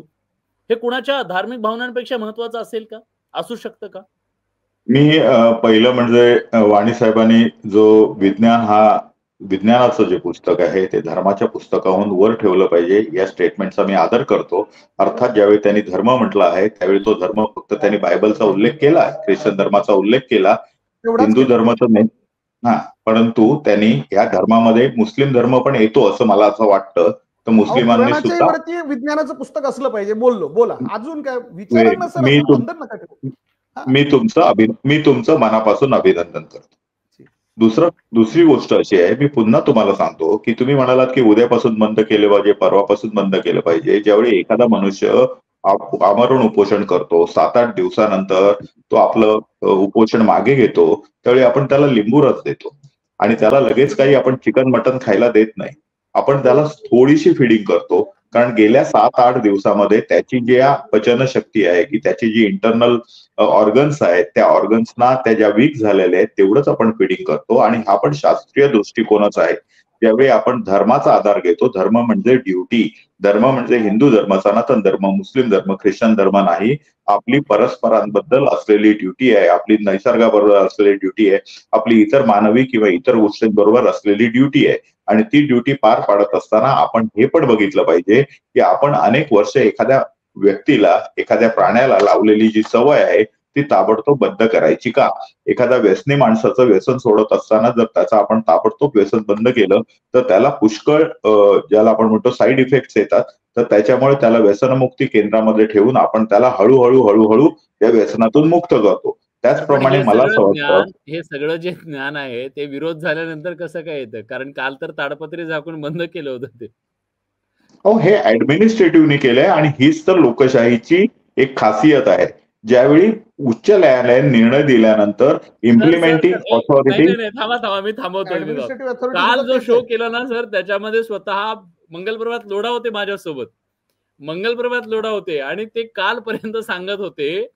हे कुणाच्या धार्मिक भावनांपेक्षा महत्वाचं असेल का, असू शकतं का? मी पहिलं म्हणजे वाणी साहेबांनी जो विज्ञानाचं जे पुस्तक आहे ते धर्माच्या पुस्तकाहून वर ठेवलं पाहिजे या स्टेटमेंटचा मी आदर करतो. अर्थात ज्यावेळी त्यांनी धर्म म्हटलं आहे त्यावेळी तो धर्म फक्त त्यांनी बायबलचा उल्लेख केला, ख्रिश्चन धर्माचा उल्लेख केला, हिंदू धर्माचा नाही. परंतु त्यांनी या धर्मामध्ये मुस्लिम धर्म पण येतो असं मला असं वाटतं. तर मुस्लिमांनी सुद्धा विज्ञानाचं पुस्तक असलं पाहिजे. बोला अजून काय मी तुमचं मनापासून अभिनंदन करतो. दुसरी गोष्ट अशी आहे, मी पुन्हा तुम्हाला सांगतो की तुम्ही म्हणालात की उद्यापासून बंद केले पाहिजे, परवापासून बंद केलं पाहिजे. ज्यावेळी एखादा मनुष्य आमरण उपोषण करतो, 7-8 दिवसानंतर तो आपलं उपोषण मागे घेतो, त्यावेळी आपण त्याला लिंबू रस देतो आणि त्याला लगेच काही आपण चिकन मटन खायला देत नाही. आपण त्याला थोडीशी फिडिंग करतो, कारण गेल्या 7-8 दिवसामध्ये त्याची जी पचनशक्ती आहे की त्याची जी इंटरनल ऑर्गन्स आहेत त्या ऑर्गन्सना त्या ज्या वीक झालेल्या आहेत तेवढंच आपण फिडिंग करतो. आणि हा पण शास्त्रीय दृष्टिकोनच आहे. ज्यावेळी आपण धर्माचा आधार घेतो, धर्म म्हणजे ड्युटी, धर्म म्हणजे हिंदू धर्म, सनातन धर्म, मुस्लिम धर्म, ख्रिश्चन धर्म नाही, आपली परस्परांबद्दल असलेली ड्युटी आहे, आपली निसर्गाबरोबर असलेली ड्युटी आहे, आपली इतर मानवी किंवा इतर गोष्टींबरोबर असलेली ड्युटी आहे. आणि ती ड्युटी पार पाडत असताना आपण हे पण बघितलं पाहिजे की आपण अनेक वर्ष एखाद्या व्यक्तीला, एखाद्या प्राण्याला लावलेली जी सवय आहे ती ताबडतोब बंद करायची का? एखाद्या व्यसनी माणसाचं व्यसन सोडत असताना जर त्याचं आपण ताबडतोब व्यसन बंद केलं तर त्याला पुष्कळ ज्याला आपण म्हणतो साईड इफेक्ट्स येतात. तर त्याच्यामुळे त्याला व्यसनमुक्ती केंद्रामध्ये ठेवून आपण त्याला हळूहळू त्या व्यसनातून मुक्त करतो. त्याचप्रमाणे हे मला असं सगळं वाटतं, ज्ञान, हे सगळं जे ज्ञान आहे ते विरोध झाल्यानंतर कसं काय येतं? कारण काल तर ताडपत्री झाकून बंद केलं होतं ते. अहो हे ऍडमिनिस्ट्रेटिव्हनी केलंय आणि हीच तर लोकशाहीची एक खासियत आहे. ज्यावेळी उच्च न्यायालयाने निर्णय दिल्यानंतर सर, सर, इम्प्लिमेंटिंग सर, नाही, ऑथॉरिटी नाही, नाही. थांबा. मी थांबवतोय. ऍडमिनिस्ट्रेटिव्ह अथॉरिटी काल सुद्धा जो तेच शो आहे. केला ना सर, त्याच्यामध्ये स्वतः मंगलप्रभात लोढा होते माझ्यासोबत. मंगलप्रभात लोढा होते आणि ते कालपर्यंत सांगत होते,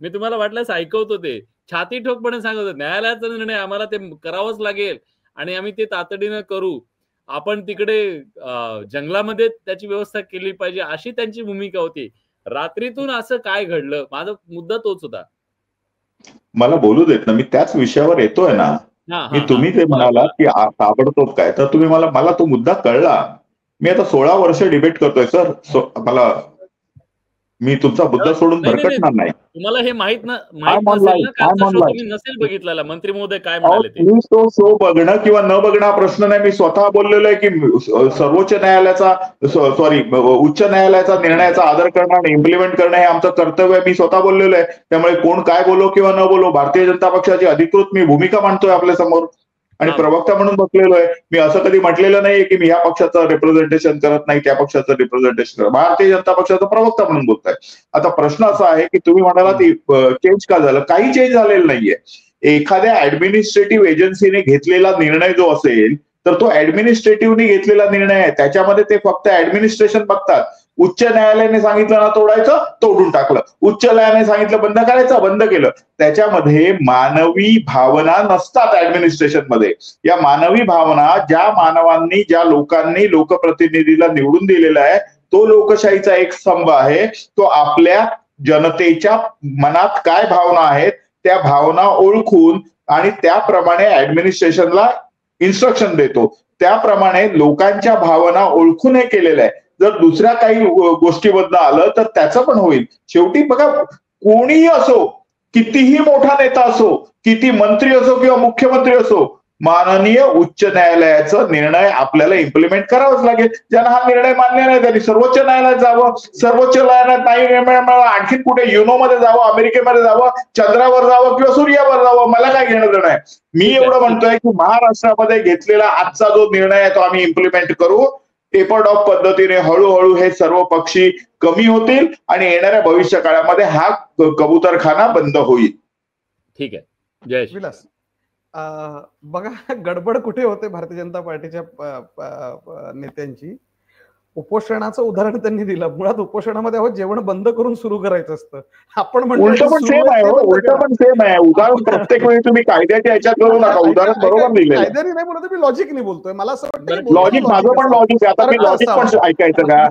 मी तुम्हाला वाटल्यास ऐकवत होते. छाती ठोकपणे सांगत होते, न्यायालयाचा निर्णय आम्हाला ते करावंच लागेल आणि आम्ही ते तातडीनं करू. आपण तिकडे जंगलामध्ये त्याची व्यवस्था केली पाहिजे, अशी त्यांची भूमिका होती. रात्रीतून असं काय घडलं? माझा मुद्दा तोच होता. मला बोलू देत ना, मी त्याच विषयावर येतोय ना. हां, मी हां, हां. तुम्ही जे बोला, म्हणालात बोला. की ताबडतोब काय, तर तुम्ही मला तो मुद्दा कळला. मी आता 16 वर्ष डिबेट करतोय सर. मी तुमचा मुद्दा सोडून नाही, नाही, नाही. भरकटणार नाही. तुम्हाला हे माहित आय एम ऑन नसेल लाईव्ह, ना, आय एम कालचा ऑन शो तुम्ही लाईव्ह. नसेल बघितलेला. मंत्री महोदय काय अहो म्हणाले ते. मी तो शो बघणं किंवा न बघणं हा प्रश्न नाही. मी स्वतः बोललेलो आहे की सर्वोच्च न्यायालयाचा सॉरी उच्च न्यायालयाचा निर्णयाचा आदर करणं आणि इम्प्लिमेंट करणं हे आमचं कर्तव्य आहे. मी स्वतः बोललेलो आहे. त्यामुळे कोण काय बोलो किंवा न बोलो, भारतीय जनता पक्षाची अधिकृत मी भूमिका मांडतोय आपल्या समोर आणि हां. प्रवक्ता म्हणून बसलेलो आहे. मी असं कधी म्हटलेलं नाहीये की मी या पक्षाचं रिप्रेझेंटेशन करत नाही, त्या पक्षाचं रिप्रेझेंटेशन करत. भारतीय जनता पक्षाचा प्रवक्ता म्हणून बोलताय. आता प्रश्न असा आहे की तुम्ही म्हणालात चेंज का झालं? काही चेंज झालेलं नाहीये. एखाद्या ऍडमिनिस्ट्रेटिव्ह एजन्सीने घेतलेला निर्णय जो असेल तर तो ऍडमिनिस्ट्रेटिव्हनी घेतलेला निर्णय आहे. त्याच्यामध्ये ते फक्त ऍडमिनिस्ट्रेशन बघतात. उच्च न्यायालयाने सांगितलं ना तोडायचं, तोडून टाकलं. उच्च न्यायालयाने सांगितलं बंद करायचं, बंद केलं. त्याच्यामध्ये मानवी भावना नसतात ऍडमिनिस्ट्रेशन मध्ये. या मानवी भावना ज्या मानवांनी, ज्या लोकांनी लोकप्रतिनिधीला निवडून दिलेला आहे, तो लोकशाहीचा एक स्तंभ आहे. तो आपल्या जनतेच्या मनात काय भावना आहेत त्या भावना ओळखून आणि त्याप्रमाणे ऍडमिनिस्ट्रेशनला इन्स्ट्रक्शन देतो. त्याप्रमाणे लोकांच्या भावना ओळखून हे केलेलं आहे. जर दुसऱ्या काही गोष्टीबद्दल आलं तर त्याचं पण होईल. शेवटी बघा, कोणीही असो, कितीही मोठा नेता असो, किती मंत्री असो किंवा मुख्यमंत्री असो, माननीय उच्च न्यायालयाचा निर्णय आपल्याला इम्प्लिमेंट करावाच लागेल. ज्यांना हा निर्णय मान्य नाही त्यांनी सर्वोच्च न्यायालयात जावं. सर्वोच्च न्यायालयात नाही आणखी कुठे युनोमध्ये जावं, अमेरिकेमध्ये जावं, चंद्रावर जावं किंवा सूर्यावर जावं, मला काय घेणं देणं आहे. मी एवढं म्हणतोय की महाराष्ट्रामध्ये घेतलेला आजचा जो निर्णय आहे तो आम्ही इम्प्लिमेंट करू. टेपर्ड ऑफ पद्धतीने हळूहळू हे सर्व पक्षी कमी होतील आणि येणाऱ्या भविष्य काळामध्ये हा कबूतरखाना बंद होईल. ठीक आहे. जय श्री. विलास, बघा गडबड कुठे होते भारतीय जनता पार्टीच्या नेत्यांची. उपोषणाचं उदाहरण त्यांनी दिलं. मुळात उपोषणामध्ये जेवण बंद करून सुरू करायचं असतं. आपण उलट पण सेम आहे, उलट पण सेम आहे. उदाहरण प्रत्येक वेळी तुम्ही कायद्याच्या ह्याच्यात करू नका. उदाहरण बरोबर लिहिलेलं. कायद्याने नाही म्हणत, मी लॉजिकनी बोलतोय. मला असं वाटतं लॉजिक माझं पण लॉजिक आहे. आता मी लॉजिक पण ऐकायचं का?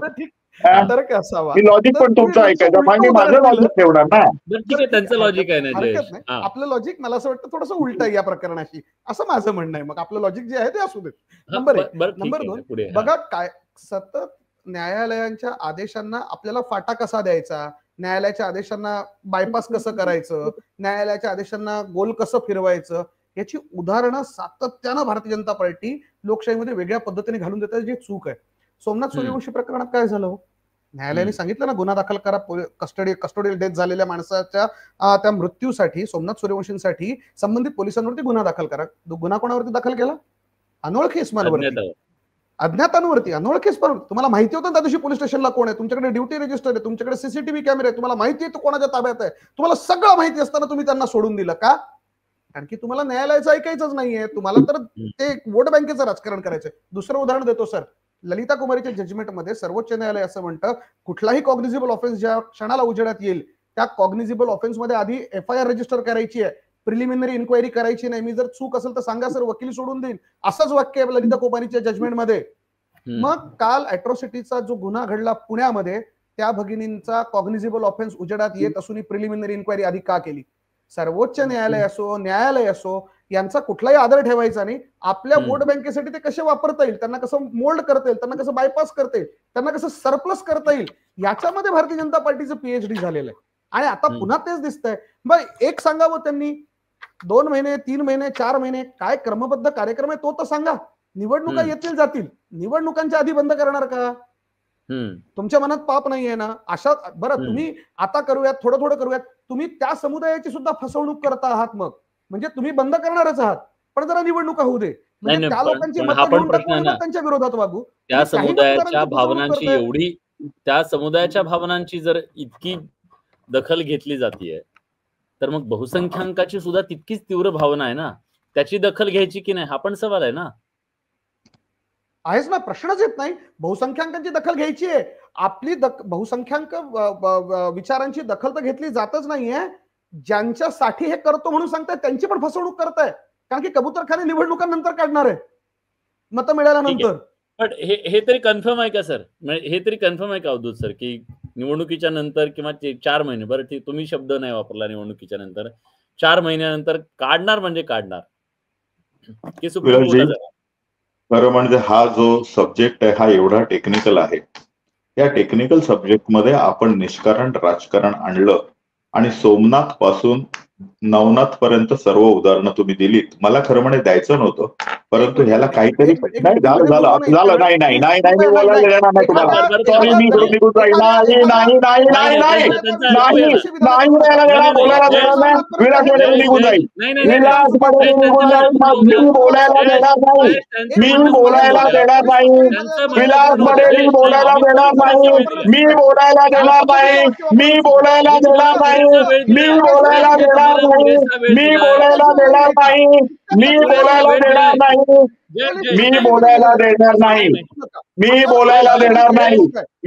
तर्क असावा. मी लॉजिक पण तुमचं ऐकायचं, मग मी माझं लॉजिक ठेवणार ना. ठीक आहे, त्यांचं लॉजिक आहे ना हरकत नाही. आपलं लॉजिक मला असं वाटतं थोडंसं उलट आहे या प्रकरणाशी, असं माझं म्हणणं आहे. मग आपलं लॉजिक जे आहे ते असू देत. नंबर 1. नंबर 2, बघा काय सतत न्यायालयांच्या आदेशांना आपल्याला फाटा कसा द्यायचा, न्यायालयाच्या आदेशांना बायपास कसं करायचं, न्यायालयाच्या आदेशांना गोल कसं फिरवायचं, याची उदाहरणं सातत्यानं भारतीय जनता पार्टी लोकशाहीमध्ये वेगळ्या पद्धतीने घालून देतात, जी चूक आहे. सोमनाथ सूर्यवंशी प्रकरणात काय झालं? न्यायालयाने सांगितलं ना गुन्हा दाखल करा. कस्टोडियल डेथ झालेल्या माणसाच्या त्या मृत्यूसाठी, सोमनाथ सूर्यवंशींसाठी संबंधित पोलिसांवरती गुन्हा दाखल करा. गुन्हा कोणावरती दाखल केला? अनोळखी इस्मालवरती, अज्ञातांवरती, अनोळखी इस्माल. तुम्हाला माहिती होतं त्या दिवशी पोलीस स्टेशनला कोण आहे, तुमच्याकडे ड्युटी रजिस्टर आहे, तुमच्याकडे सीसीटीव्ही कॅमेरे आहे, तुम्हाला माहिती आहे तो कोणाच्या ताब्यात आहे, तुम्हाला सगळं माहिती असताना तुम्ही त्यांना सोडून दिलं का? कारण की तुम्हाला न्यायालयाचं ऐकायचंच नाहीये. तुम्हाला तर ते वोट बँकेचं राजकारण करायचंय. दुसरं उदाहरण देतो सर. ललिता कुमारीच्या जजमेंटमध्ये सर्वोच्च न्यायालय असं म्हणतं, कुठलाही कॉग्निझिबल ऑफेन्स ज्या क्षणाला उजेडात येईल त्या कॉग्निझिबल ऑफेन्समध्ये आधी FIR रजिस्टर करायची आहे, प्रिलिमिनरी इन्क्वायरी करायची नाही. मी जर चूक असेल तर सांगा सर, वकील सोडून देईन. असंच वाक्य आहे ललिता कुमारीच्या जजमेंटमध्ये. मग काल अॅट्रॉसिटीचा जो गुन्हा घडला पुण्यामध्ये, त्या भगिनींचा कॉग्निझिबल ऑफेन्स उजेडात येत असून प्रिलिमिनरी इन्क्वायरी आधी का केली? सर्वोच्च न्यायालय असो, न्यायालय असो, यांचा कुठलाही आदर ठेवायचा नाही. आपल्या वोट बँकेसाठी ते कसे वापरता येईल, त्यांना कसं मोल्ड करता येईल, त्यांना कसं बायपास करता येईल, त्यांना कसं सरप्लस करता येईल, याच्यामध्ये भारतीय जनता पार्टीचं PhD झालेलं आहे. आणि आता पुन्हा तेच दिसतंय. मग एक सांगावं त्यांनी, 2 महिने, 3 महिने, 4 महिने काय क्रमबद्ध कार्यक्रम आहे तो तर सांगा. निवडणुका येतील जातील, निवडणुकांच्या आधी बंद करणार का? तुमच्या मनात पाप नाहीये ना? अशा बरं तुम्ही आता करूयात, थोडं थोडं करूयात. तुम्ही त्या समुदायाची सुद्धा फसवणूक करता आहात. मग म्हणजे तुम्ही बंद करणारच आहात, पण जरा निवडणुका होऊ दे, म्हणजे त्या लोकांची पण हा मतं पण घेऊन प्रश्न टाकू आहे आणि ना, मग त्यांच्या विरोधात वागू. त्या तुम्ही काही समुदायाच्या मतदारांची फसवणूक भावनांची करताय. एवढी, त्या समुदायाच्या भावनांची जर इतकी दखल घेतली जातीये, तर मग बहुसंख्याकांची सुद्धा तितकीच तीव्र भावना आहे ना, त्याची दखल घ्यायची की नाही हा पण सवाल आहे ना. आहेच ना, प्रश्नच येत नाही. बहुसंख्याकांची दखल घ्यायची आहे. आपली बहुसंख्याक विचारांची दखल तर घेतली जातच नाहीये. ज्यांच्यासाठी हे करतो म्हणून सांगताय त्यांची पण फसवणूक करताय, कारण की कबूतरखाने निवडणुकांनंतर काढणार आहे मतं मिळाल्यानंतर. पण हे तरी कन्फर्म आहे का सर? हे तरी कन्फर्म आहे का अवधूत सर, की निवडणुकीच्या नंतर किंवा 4 महिने, बरं ठीक, तुम्ही शब्द नाही वापरला निवडणुकीच्या नंतर, 4 महिन्यानंतर काढणार म्हणजे काढणार की सुप्रीम कोर्टात? खरं म्हणजे हा जो सब्जेक्ट आहे हा एवढा टेक्निकल आहे. या टेक्निकल सब्जेक्ट मध्ये आपण निष्कारण राजकारण आणलं आणि सोमनाथ पासून नवनाथ पर्यंत सर्व उदाहरणं तुम्ही दिलीत. मला खरं म्हणजे द्यायचं नव्हतं, परंतु ह्याला काहीतरी नाही झालं नाही नाही नाही नाही मी बोलायला देणार नाही तुम्हाला. सॉरी, मी इकडून निघून जाईल. नाही नाही नाही नाही नाही नाही नाही बोलायला देणार नाही. विलास बडे निघून जाईल. विलास बडे निघून जाईल. मी बोलायला देणार नाही. मी बोलायला देणार नाही. विलास बडे बोलायला देणार नाही. मी बोलायला देणार नाही. मी बोलायला देणार नाही. मी बोलायला देणार नाही. मी बोलायला देणार नाही. मी बोलायला देणार नाही. मी बोलायला देणार नाही. मी बोलायला देणार नाही.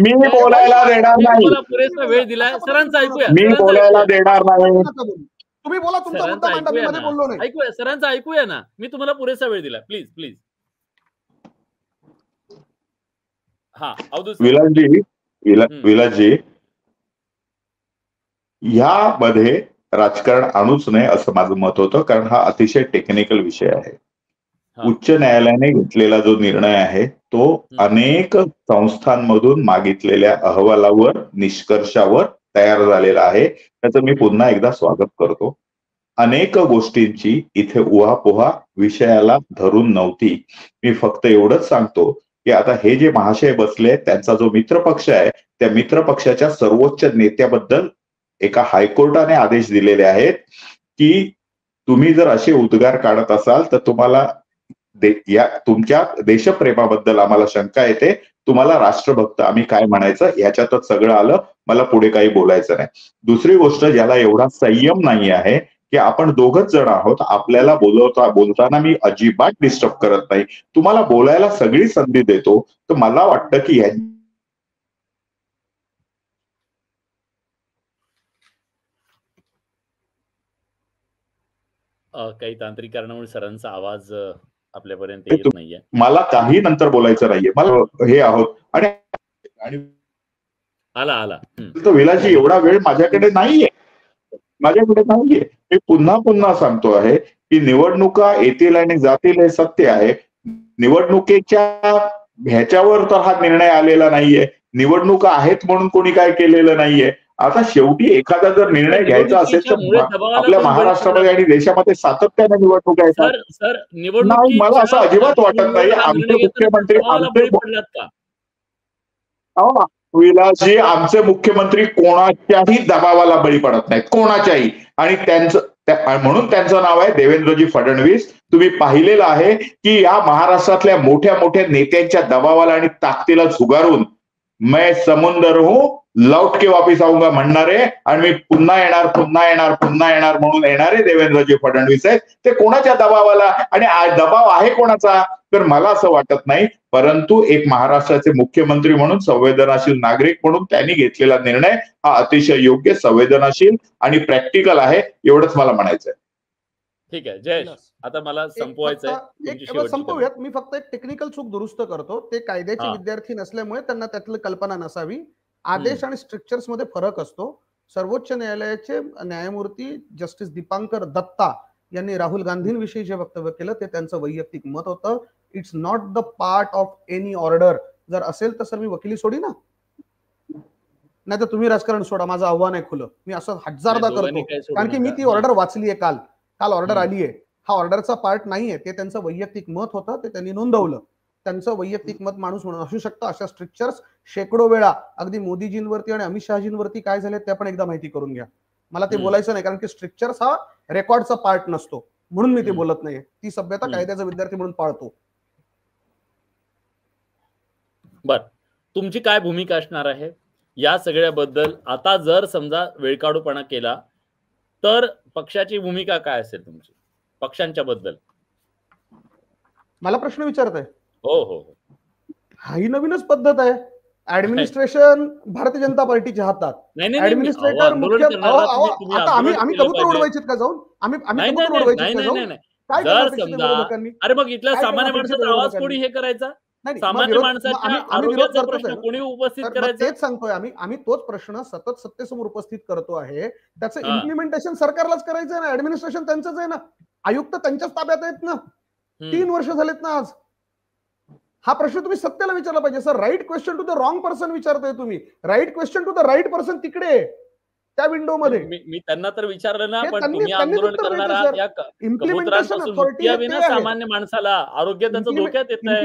मी बोलायला देणार नाही. पुरेसा वेळ दिलाय. सरांचं ऐकूया. मी बोलायला देणार नाही. तुम्ही बोला, तुमचा मुद्दा मांडा, मी मध्ये बोललो नाही. ऐकूया, सरांचं ऐकूया ना. मी तुम्हाला पुरेसा वेळ दिला. Please please. हा, विलासजी, यामध्ये राजकारण आणूच नये असं माझं मत होतं, कारण हा अतिशय टेक्निकल विषय आहे. उच्च न्यायालयाने घेतलेला जो निर्णय आहे तो अनेक संस्थांमधून मागितलेल्या अहवालावर, निष्कर्षावर तयार झालेला आहे. त्याचं मी पुन्हा एकदा स्वागत करतो. अनेक गोष्टींची इथे उहापोहा विषयाला धरून नव्हती. मी फक्त एवढंच सांगतो की आता हे जे महाशय बसले, त्यांचा जो मित्रपक्ष आहे, त्या मित्रपक्षाच्या सर्वोच्च नेत्याबद्दल एका हायकोर्टाने आदेश दिलेले आहेत की तुम्ही जर असे उद्गार काढत असाल तर तुम्हाला तुमच्या देशप्रेमाबद्दल आम्हाला शंका येते. तुम्हाला राष्ट्रभक्त आम्ही काय म्हणायचं ह्याच्यातच सगळं आलं. मला पुढे काही बोलायचं नाही. दुसरी गोष्ट, ज्याला एवढा संयम नाही आहे की आपण दोघच जण आहोत, आपल्याला बोलताना मी अजिबात डिस्टर्ब करत नाही, तुम्हाला बोलायला सगळी संधी देतो. तर मला वाटतं की काही तांत्रिक कारणामुळे सरांचा आवाज आपल्यापर्यंत येत नाहीये. मला काही नंतर बोलायचं नाहीये. मला हे आहोत आणि आला विलासजी, एवढा वेळ माझ्याकडे नाहीये. मी पुन्हा सांगतो आहे की निवडणुका येतील आणि जातील हे सत्य आहे. निवडणुकीच्या ह्याच्यावर तर हा निर्णय आलेला नाहीये. निवडणुका आहेत म्हणून कोणी काय केलेलं नाहीये. आता शेवटी एखादा जर निर्णय घ्यायचा असेल तर आपल्या महाराष्ट्रामध्ये आणि देशामध्ये सातत्याने निवडणुका येतात. सर, नाही, मला असं अजिबात वाटत नाही. आमचे मुख्यमंत्री विलासजी, आमचे मुख्यमंत्री कोणाच्याही दबावाला बळी पडत नाहीत, कोणाच्याही. आणि म्हणून त्यांचं नाव आहे देवेंद्रजी फडणवीस. तुम्ही पाहिलेलं आहे की या महाराष्ट्रातल्या मोठ्या मोठ्या नेत्यांच्या दबावाला आणि ताकदीला झुगारून मैं समुंदर हूं, लौट के वापिस आऊंगा म्हणणारे आणि मी पुन्हा येणार म्हणून येणारे देवेंद्रजी फडणवीस आहेत. ते कोणाच्या दबावाला, आणि दबाव आहे कोणाचा तर मला असं वाटत नाही, परंतु एक महाराष्ट्राचे मुख्यमंत्री म्हणून, संवेदनशील नागरिक म्हणून त्यांनी घेतलेला निर्णय हा अतिशय योग्य, संवेदनशील आणि प्रॅक्टिकल आहे. एवढंच मला म्हणायचंय. ठीक आहे जयेश, आता मला संपवायचंय. संपवूयात. मी फक्त एक टेक्निकल चूक दुरुस्त करतो. ते कायद्याचे विद्यार्थी नसल्यामुळे त्यांना त्यातली कल्पना नसावी. आदेश आणि स्ट्रिक्चर्स मध्ये फरक असतो. सर्वोच्च न्यायालयाचे न्यायमूर्ती जस्टिस दीपांकर दत्ता यांनी राहुल गांधींविषयी जे वक्तव्य केलं ते त्यांचं वैयक्तिक मत होतं. It's not the part of any order. जर असेल तर सर मी वकिली सोडी ना, नाही तर तुम्ही राजकारण सोडा. माझं आव्हान आहे खुलं. मी असं हजारदा करतो, कारण की मी ती ऑर्डर वाचली आहे. काल ऑर्डर आली आहे. हा ऑर्डरचा पार्ट नाहीये. ते त्यांचं वैयक्तिक मत होतं, ते त्यांनी नोंदवलं. त्यांचं वैयक्तिक मत माणूस म्हणून असू शकतं. अशा स्ट्रिक्चर्स शेकडो वेळा अगदी मोदीजींवरती आणि अमित शहाजींवरती काय झाले ते पण एकदा माहिती करून घ्या. मला ते बोलायचं नाही, कारण की स्ट्रिक्चर्स हा रेकॉर्डचा पार्ट नसतो, म्हणून मी ते बोलत नाहीये. ती सभ्यता कायद्याचा विद्यार्थी म्हणून पाळतो. बर, तुमची काय भूमिका असणार आहे या सगळ्याबद्दल? आता जर समजा वेळकाढूपणा केला तर पक्षाची भूमिका काय असेल तुमची पक्षांच्या बद्दल? मला प्रश्न विचारताय? हो हो हो. ही नवीनच पद्धत आहे. ऍडमिनिस्ट्रेशन भारतीय जनता पार्टीच्या हातात. ऍडमिनिस्ट्रेटर मुख्य आता आम्ही कबूतर उडवायचेत का जाऊन? आम्ही कबूतर उडवायचेत का जाऊन? काय जर समजा अरे मग इथल्या सामान्य माणसाचा आवाज कोणी हे करायचा? सामान्य माणसाच्या आरोग्याचा प्रश्न कोणी उपस्थित करायचा? तेच सांगतोय आम्ही तोच प्रश्न सतत सत्तेसमोर उपस्थित करतो आहे. त्याचं इम्प्लिमेंटेशन सरकारलाच करायचं आहे ना, ऍडमिनिस्ट्रेशन त्यांचंच आहे ना, आयुक्त त्यांच्याच ताब्यात आहेत ना, 3 वर्ष झालेत ना आज. हा प्रश्न तुम्ही सत्तेला विचारला पाहिजे. Sir, right question to the wrong person विचारताय तुम्ही. Right question to the right person तिकडे त्या विंडो मध्ये. मी त्यांना तर विचारलं ना, पण तुम्ही आंदोलन करणारा या कबुतरांपासून मुक्ती हवी ना सामान्य माणसाला. आरोग्य त्याचं धोक्यात येत आहे.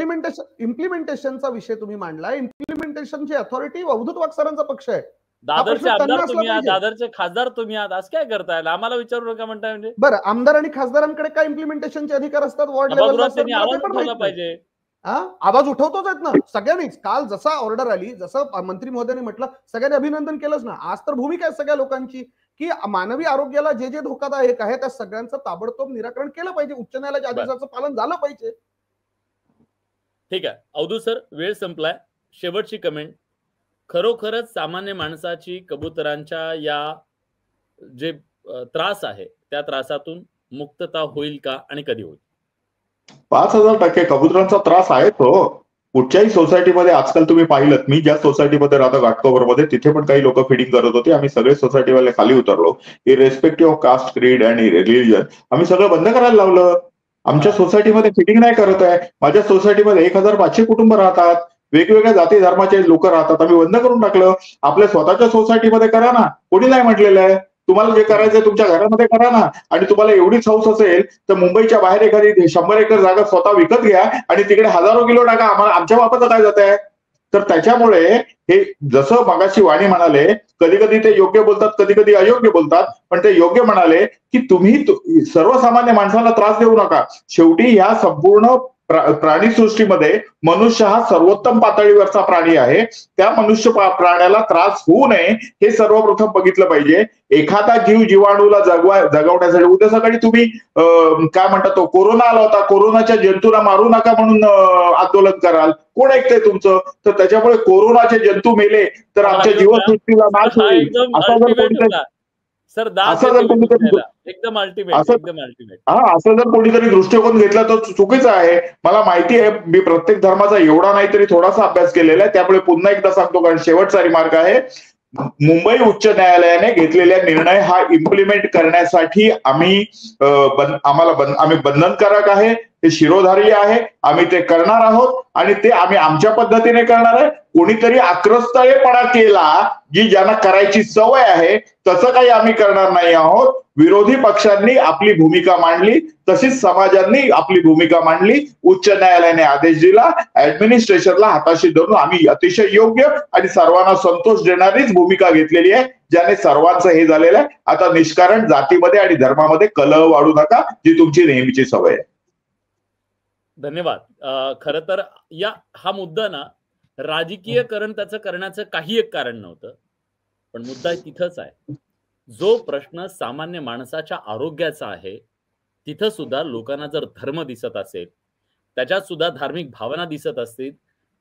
इम्प्लिमेंटेशनचा विषय तुम्ही मांडला. इम्प्लिमेंटेशनची अथॉरिटी अवधूत वागसरांचा पक्ष आहे. दादरचे आमदार तुम्ही आहात, दादरचे खासदार तुम्ही आहात, आज काय करताय? आम्हाला विचारू नका म्हणताय म्हणजे? बरं, आमदार आणि खासदारांकडे काय इम्प्लिमेंटेशनचे अधिकार असतात? वॉर्ड लेवलला त्यांनी आवाज उठवला पाहिजे. आवाज उठवतोच आहेत ना सगळ्यांनीच. काल जसा ऑर्डर आली, जसं मंत्री महोदयांनी म्हटलं, सगळ्यांनी अभिनंदन केलंच ना. आज तर भूमिका आहे सगळ्या लोकांची की मानवी आरोग्याला जे जे धोकादायक आहे त्या सगळ्यांचं ताबडतोब निराकरण केलं पाहिजे. उच्च न्यायालयाच्या आदेशाचं पालन झालं पाहिजे. ठीक आहे अवधूत सर, वेळ संपलाय. शेवटची कमेंट, खरोखरच सामान्य माणसाची कबुतरांच्या या जे त्रास आहे त्या त्रासातून मुक्तता होईल का आणि कधी होईल? 5,000% कबुतरांचा त्रास आहे तो. कुठच्याही सोसायटीमध्ये आजकाल तुम्ही पाहिलं, मी ज्या सोसायटीमध्ये राहतो घाटकोपरमध्ये, तिथे पण काही लोक फिडिंग करत होते. आम्ही सगळे सोसायटीवाले खाली उतरलो. इरेस्पेक्टिव्ह ऑफ कास्ट, क्रीड आणि रिलिजन आम्ही सगळं बंद करायला लावलं. आमच्या सोसायटीमध्ये फिडिंग नाही करत आहे. माझ्या सोसायटीमध्ये 1,500 कुटुंब राहतात, वेगवेगळ्या जाती धर्माचे लोक राहतात. आम्ही बंद करून टाकलं. आपल्या स्वतःच्या सोसायटीमध्ये करा ना, कोणी नाही म्हटलेलं आहे. तुम्हाला जे करायचंय तुमच्या घरामध्ये करा ना. आणि तुम्हाला एवढीच हौस असेल तर मुंबईच्या बाहेर एखादी 100 एकर जागा स्वतः विकत घ्या आणि तिकडे हजारो किलो टाका. आम्हाला आमच्या बाबत काय जात आहे? तर त्याच्यामुळे हे जसं मगाशी वाणी म्हणाले, कधी कधी ते योग्य बोलतात, कधी कधी अयोग्य बोलतात, पण ते योग्य म्हणाले की तुम्ही सर्वसामान्य माणसाला त्रास देऊ नका. शेवटी या संपूर्ण प्राणीसृष्टीमध्ये मनुष्य हा सर्वोत्तम पातळीवरचा प्राणी आहे. त्या मनुष्य प्राण्याला त्रास होऊ नये हे सर्वप्रथम बघितलं पाहिजे. एखादा जीव जीवाणूला जगवण्यासाठी उद्या सकाळी तुम्ही काय म्हणतात तो कोरोना आला होता, कोरोनाच्या जंतूला मारू नका म्हणून आंदोलन कराल, कोण ऐकतंय तुमचं? तर त्याच्यामुळे कोरोनाचे जंतू मेले तर आमच्या जीवसृष्टीला नाश होईल असं जर कोणीतरी असं जर कोणीतरी दृष्टिकोन घेतला तर चुकीचं आहे. मला माहिती आहे, मी प्रत्येक धर्माचा एवढा नाही तरी थोडासा अभ्यास केलेला आहे. त्यामुळे पुन्हा एकदा सांगतो, कारण शेवटचा रिमार्क आहे. मुंबई उच्च न्यायालयाने घेतलेला निर्णय हा इम्प्लिमेंट करण्यासाठी आम्ही बंधनकारक आहे, ते शिरोधारी आहे. आम्ही ते करणार आहोत आणि ते आम्ही आमच्या पद्धतीने करणार आहे. कोणीतरी आक्रस्तळेपणा केला, जी ज्यांना करायची सवय आहे, तसं काही आम्ही करणार नाही आहोत. विरोधी पक्षांनी आपली भूमिका मांडली, तशीच समाजांनी आपली भूमिका मांडली. उच्च न्यायालयाने आदेश दिला, ऍडमिनिस्ट्रेशनला हाताशी धरून आम्ही अतिशय योग्य आणि सर्वांना संतोष देणारीच भूमिका घेतलेली आहे, ज्याने सर्वांचं हे झालेलं आहे. आता निष्कारण जातीमध्ये आणि धर्मामध्ये कलह वाढू नका, जी तुमची नेहमीची सवय आहे. धन्यवाद. खरं तर हा मुद्दा ना राजकीयकरण त्याचं करण्याचं काही एक कारण नव्हतं, पण मुद्दा तिथंच आहे. जो प्रश्न सामान्य माणसाच्या आरोग्याचा आहे, तिथं सुद्धा लोकांना जर धर्म दिसत असेल, त्याच्यात सुद्धा धार्मिक भावना दिसत असतील,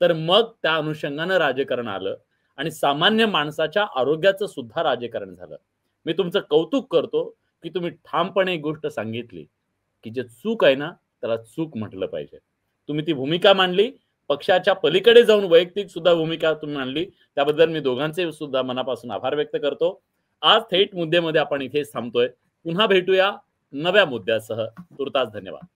तर मग त्या अनुषंगानं राजकारण आलं आणि सामान्य माणसाच्या आरोग्याचं सुद्धा राजकारण झालं. मी तुमचं कौतुक करतो की तुम्ही ठामपणे एक गोष्ट सांगितली की जे चूक आहे ना त्याला चूक म्हटलं पाहिजे. तुम्ही ती भूमिका मांडली, पक्षाच्या पलीकडे जाऊन वैयक्तिक सुद्धा भूमिका तुम्ही मांडली, त्याबद्दल मी दोघांचे सुद्धा मनापासून आभार व्यक्त करतो. आज थेट मुद्द्यामध्ये आपण इथेच थांबतोय. पुन्हा भेटूया नव्या मुद्द्यासह. तुर्तास धन्यवाद.